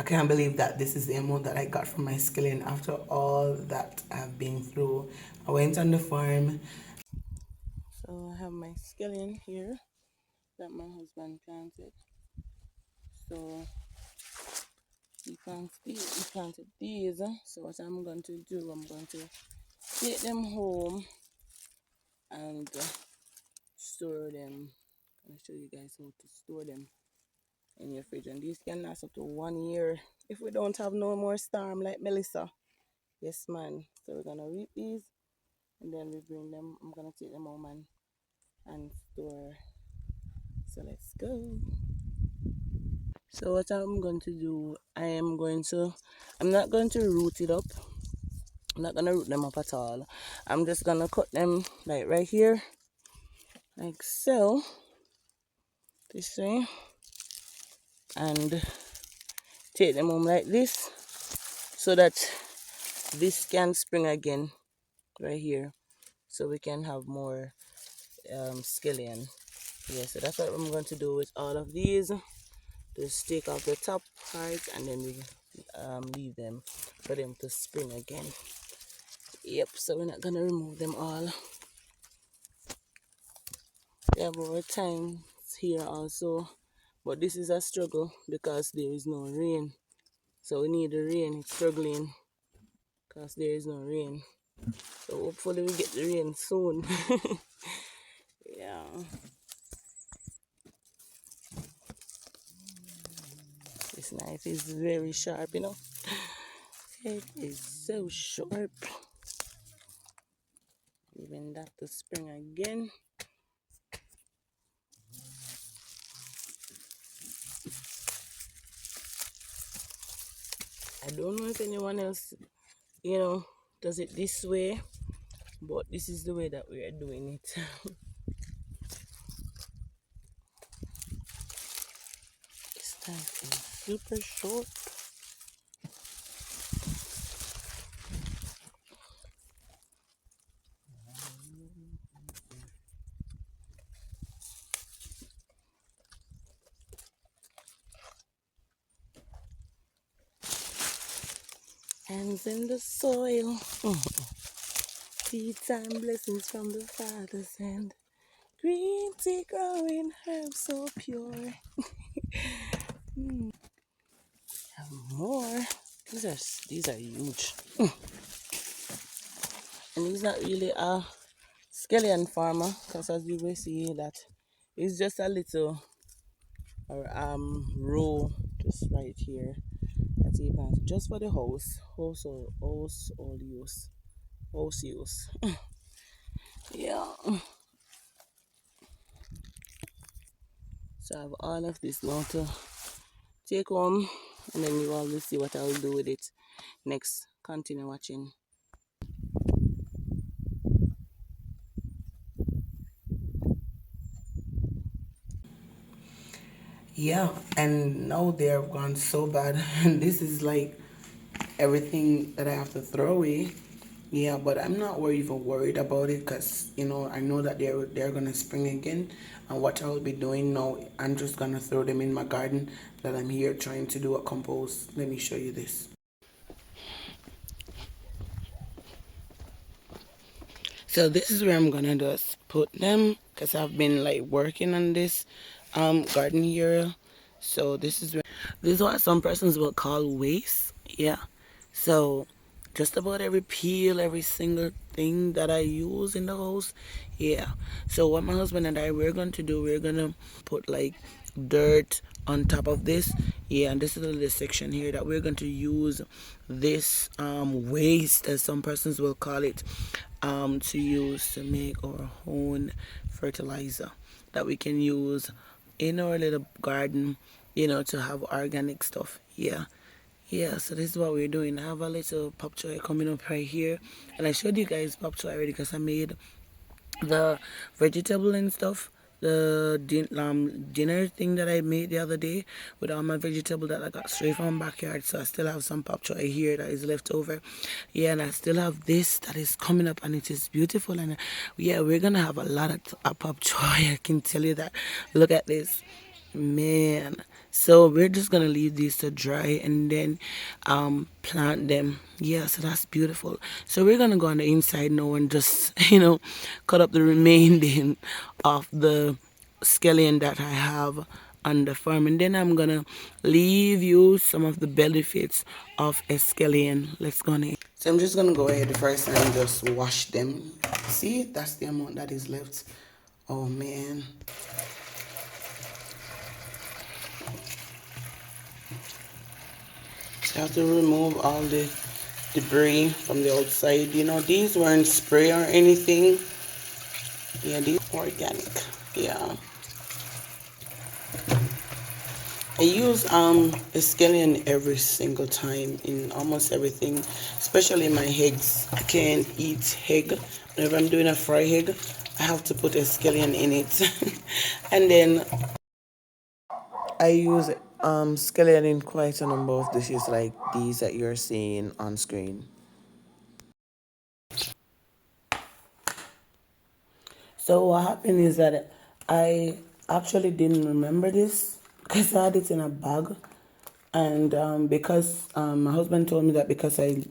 I can't believe that this is the amount that I got from my scallion after all that I've been through. I went on the farm. So I have my scallion here that my husband planted. So he planted these. So what I'm going to do, I'm going to take them home and store them. I'll show you guys how to store them in your fridge. And these can last up to 1 year if we don't have no more storm like Melissa. Yes, man. So we're gonna reap these and then we bring them. I'm gonna take them home and store. So let's go. So what I'm going to do, I'm not going to root it up. I'm not gonna root them up at all. I'm just gonna cut them like right here, like so, this way, and take them home like this, so that this can spring again right here, so we can have more scallion. Yeah, so that's what I'm going to do with all of these. Just take off the top part and then we leave them for them to spring again. Yep, so we're not gonna remove them all. We have our times here also, but this is a struggle because there is no rain. So we need the rain. It's struggling because there is no rain. So hopefully we get the rain soon. Yeah. This knife is very sharp, you know. It is so sharp. Even that to spring again. I don't know if anyone else, you know, does it this way, but this is the way that we are doing it. This knife is super short. Hands in the soil. Seed time blessings from the Father's hand. Green tea growing, herbs so pure. Have more. These are huge. And he's not really a scallion farmer, because as you will see that it's just a little row just right here that he planted just for the house use. Yeah. So I have all of this now to take home, and then you all will see what I'll do with it next. Continue watching. Yeah, and now they have gone so bad. And this is like everything that I have to throw away. Yeah, but I'm not even worried about it, because you know, I know that they're gonna spring again. And what I'll be doing now, I'm just gonna throw them in my garden that I'm here trying to do a compost. Let me show you this. So this is where I'm gonna just put them, because I've been like working on this garden here. So this is what some persons will call waste. Yeah. So just about every peel, every single thing that I use in the house. Yeah. So what my husband and I, we're going to do, we're gonna put like dirt on top of this. Yeah, and this is the section here that we're going to use this waste, as some persons will call it, to use to make our own fertilizer that we can use in our little garden, you know, to have organic stuff. Yeah. Yeah, so this is what we're doing. I have a little pop choy coming up right here, and I showed you guys pop choy already because I made the vegetable and stuff, the dinner thing that I made the other day with all my vegetable that I got straight from my backyard. So I still have some pop choy here that is left over. Yeah, and I still have this that is coming up, and it is beautiful. And yeah, we're gonna have a lot of pop choy. I can tell you that. Look at this. Man, so we're just gonna leave these to dry and then plant them. Yeah, so that's beautiful. So we're gonna go on the inside now and just cut up the remaining of the scallion that I have on the farm, and then I'm gonna leave you some of the benefits of a scallion. Let's go on. So I'm just gonna go ahead first and just wash them. See, that's the amount that is left. Oh man. You have to remove all the debris from the outside. These weren't spray or anything. Yeah, these are organic. Yeah. I use scallion every single time in almost everything, especially my eggs. I can't eat egg. Whenever I'm doing a fried egg, I have to put a scallion in it. And then I use scallion in quite a number of dishes like these that you're seeing on screen. So what happened is that I actually didn't remember this because I had it in a bag, and because my husband told me that because I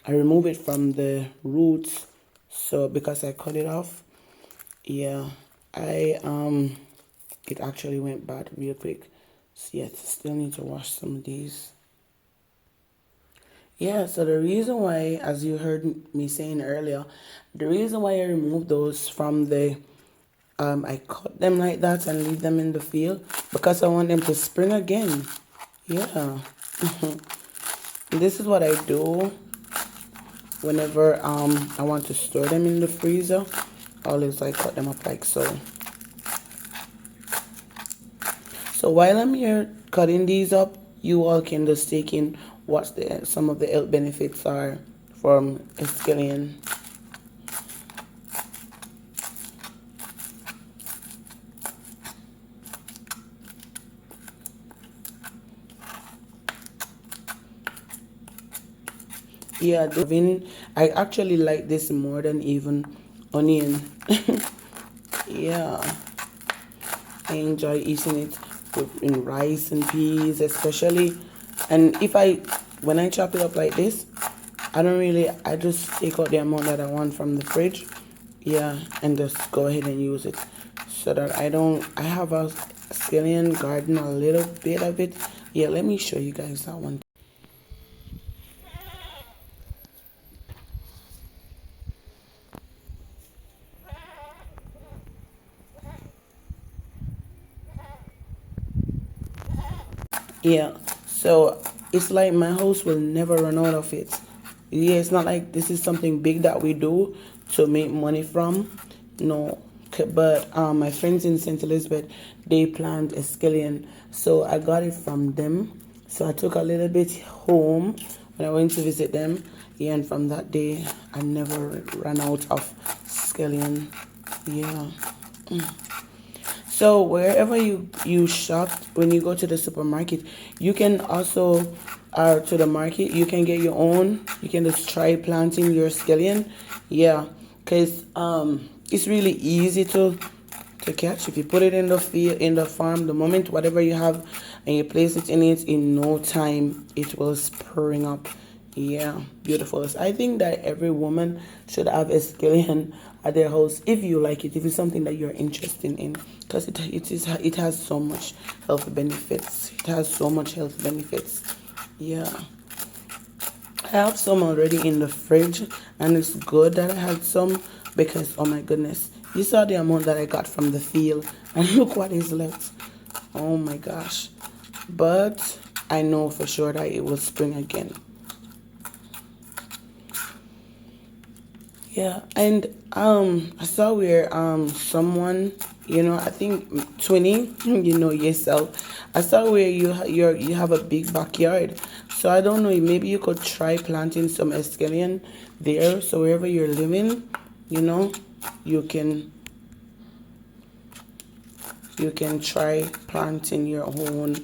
removed it from the roots, so because I cut it off, yeah, I it actually went bad real quick. So yes, still need to wash some of these. Yeah, so the reason why, as you heard me saying earlier, the reason why I removed those from the, I cut them like that and leave them in the field because I want them to spring again. Yeah. This is what I do whenever I want to store them in the freezer. Always like cut them up like so. So while I'm here cutting these up, you all can just take in what some of the health benefits are from scallion. Yeah, I actually like this more than even onion. Yeah, I enjoy eating it in rice and peas, especially. And when I chop it up like this, I just take out the amount that I want from the fridge. Yeah, and just go ahead and use it so that I have a scallion garden, a little bit of it. Yeah, let me show you guys that one. Yeah, so it's like my house will never run out of it. Yeah, it's not like this is something big that we do to make money from. No, but my friends in St. Elizabeth, they plant a scallion, so I got it from them. So I took a little bit home when I went to visit them. Yeah, and from that day, I never ran out of scallion. Yeah. So wherever you shop, when you go to the supermarket, you can also, to the market, you can get your own. You can just try planting your scallion. Yeah, because it's really easy to catch. If you put it in the field, in the farm, the moment whatever you have and you place it in it, in no time it will spring up. Yeah, beautiful. So I think that every woman should have a scallion at their house if you like it, if it's something that you're interested in, because it has so much health benefits. It has so much health benefits. Yeah. I have some already in the fridge, and it's good that I had some because, oh my goodness, you saw the amount that I got from the field, and look what is left. Oh my gosh. But I know for sure that it will spring again. Yeah, and I saw where someone, I think 20, yourself. I saw where you have a big backyard. So I don't know, maybe you could try planting some escallion there. So wherever you're living, you can you can try planting your own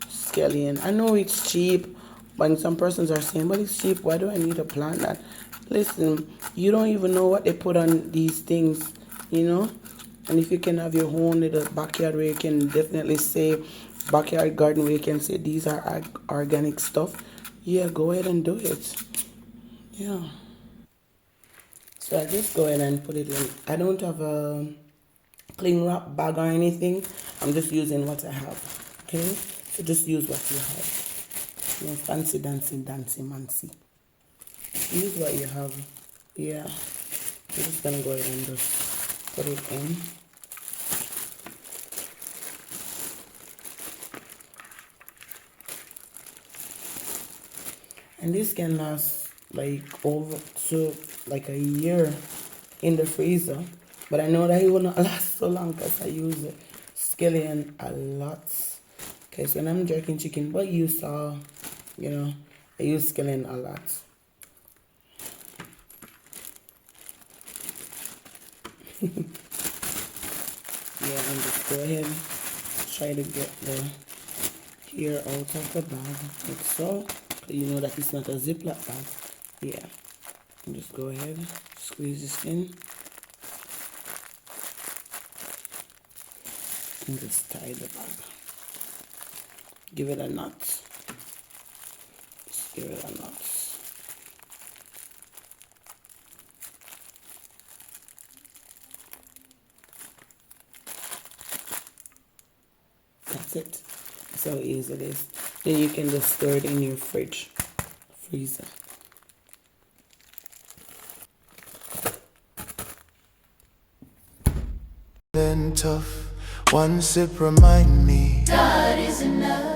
scallion. I know it's cheap, but some persons are saying, but it's cheap, why do I need to plant that? Listen, you don't even know what they put on these things, you know? And if you can have your own little backyard where you can definitely say backyard garden where you can say these are organic stuff, yeah, go ahead and do it. Yeah. So I just go ahead and put it in. I don't have a cling wrap bag or anything. I'm just using what I have. Okay? So just use what you have. No fancy dancy mancy. Use what you have. Yeah. I'm just gonna go ahead and just put it in. And this can last like over to like a year in the freezer. But I know that it will not last so long because I use scallion a lot. Okay, so when I'm jerking chicken, but you saw, you know, I use scallion a lot. Yeah, and just go ahead, try to get the hair out of the bag like so. You know that it's not a Ziploc bag. Yeah, and just go ahead, squeeze this in, and just tie the bag. Give it a knot. Just give it a knot. That's it. That's how easy it is. Then you can just store it in your freezer. Then tough, one sip remind me God is enough.